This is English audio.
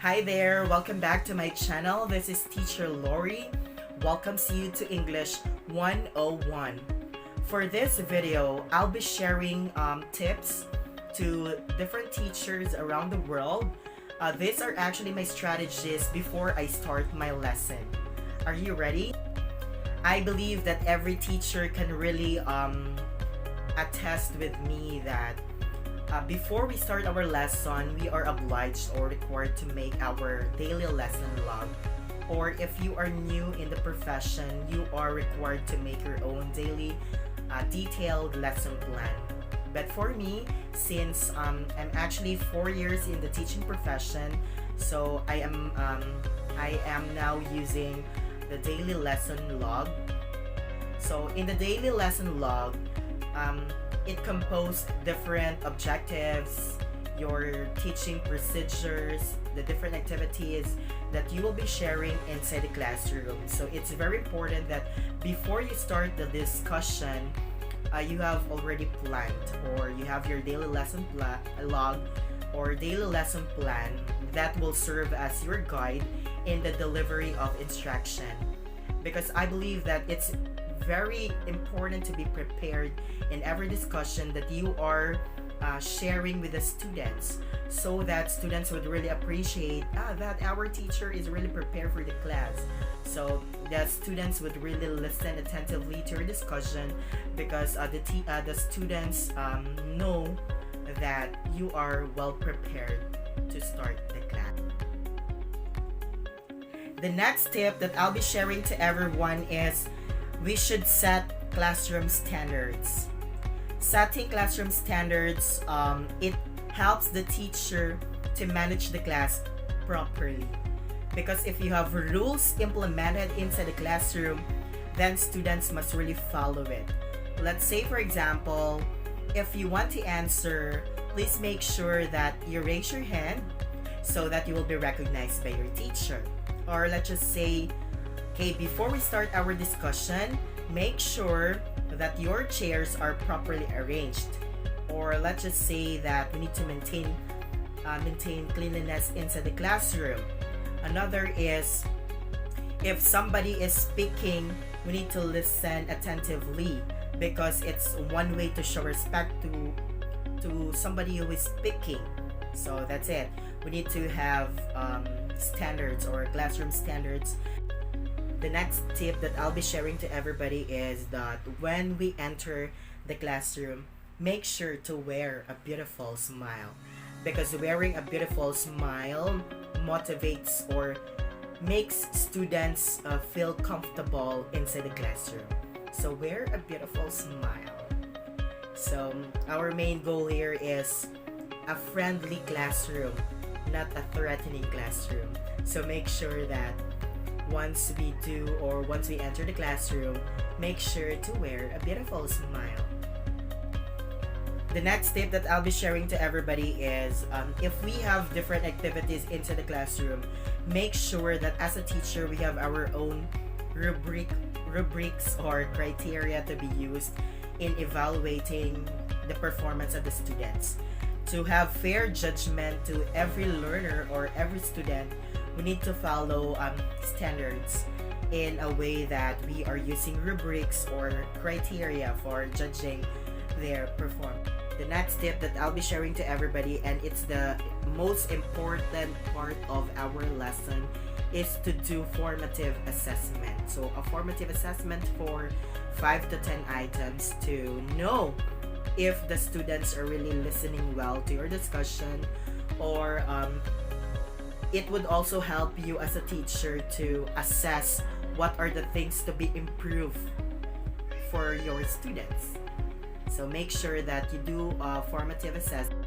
Hi there, welcome back to my channel. This is Teacher Lori. Welcomes you to English 101. For this video, I'll be sharing tips to different teachers around the world. These are actually my strategies before I start my lesson. Are you ready? I believe that every teacher can really attest with me that before we start our lesson, we are obliged or required to make our daily lesson log. Or if you are new in the profession, you are required to make your own daily detailed lesson plan. But for me, since I'm actually 4 years in the teaching profession, so I am now using the daily lesson log. So in the daily lesson log, it composed different objectives, your teaching procedures, the different activities that you will be sharing inside the classroom. So it's very important that before you start the discussion, you have already planned, or you have your daily lesson log or daily lesson plan that will serve as your guide in the delivery of instruction. Because I believe that it's very important to be prepared in every discussion that you are sharing with the students, so that students would really appreciate that our teacher is really prepared for the class. So that students would really listen attentively to your discussion, because the students know that you are well prepared to start the class. The next tip that I'll be sharing to everyone is we should set classroom standards. Setting classroom standards, it helps the teacher to manage the class properly. Because if you have rules implemented inside the classroom, then students must really follow it. Let's say, for example, if you want to answer, please make sure that you raise your hand so that you will be recognized by your teacher. Or let's just say, okay, before we start our discussion, make sure that your chairs are properly arranged. Or let's just say that we need to maintain cleanliness inside the classroom. Another is, if somebody is speaking, we need to listen attentively, because it's one way to show respect to somebody who is speaking. So that's it. We need to have standards or classroom standards. The next tip that I'll be sharing to everybody is that when we enter the classroom, make sure to wear a beautiful smile, because wearing a beautiful smile motivates or makes students feel comfortable inside the classroom. So wear a beautiful smile. So our main goal here is a friendly classroom, not a threatening classroom. So make sure that once we enter the classroom, make sure to wear a beautiful smile. The next tip that I'll be sharing to everybody is, if we have different activities into the classroom, make sure that as a teacher we have our own rubrics or criteria to be used in evaluating the performance of the students. To have fair judgment to every learner or every student, we need to follow standards in a way that we are using rubrics or criteria for judging their performance. The next tip that I'll be sharing to everybody, and it's the most important part of our lesson, is to do formative assessment. So a formative assessment for 5 to 10 items to know if the students are really listening well to your discussion, or it would also help you as a teacher to assess what are the things to be improved for your students. So make sure that you do a formative assessment.